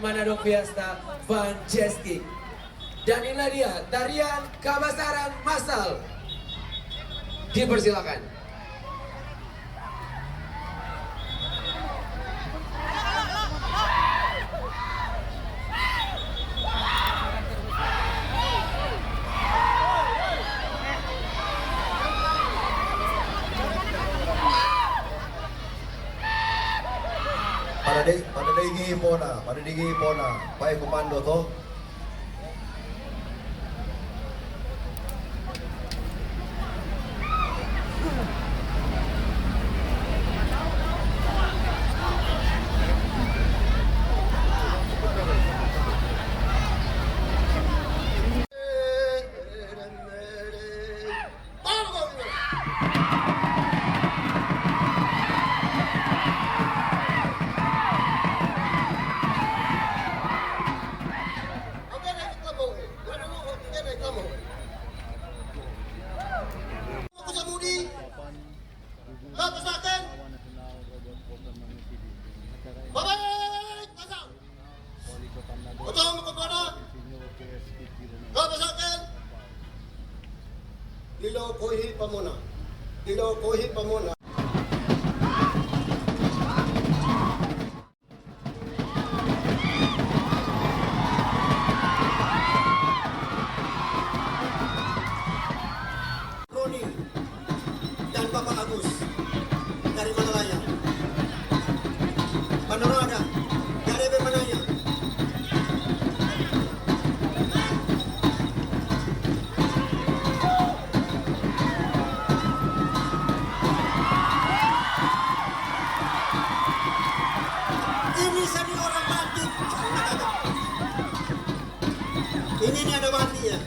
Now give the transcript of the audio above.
Manado Fiesta Fantastic. Dan inilah dia tarian Kabasaran Massal. Dipersilakan. Pada digi pona, pai komando to. Dilo kohi pamona. Roni dan Bapak Agus dari Malaya. Panorama dari Bemananya. Ini seni orang batik. Ini ada batiknya.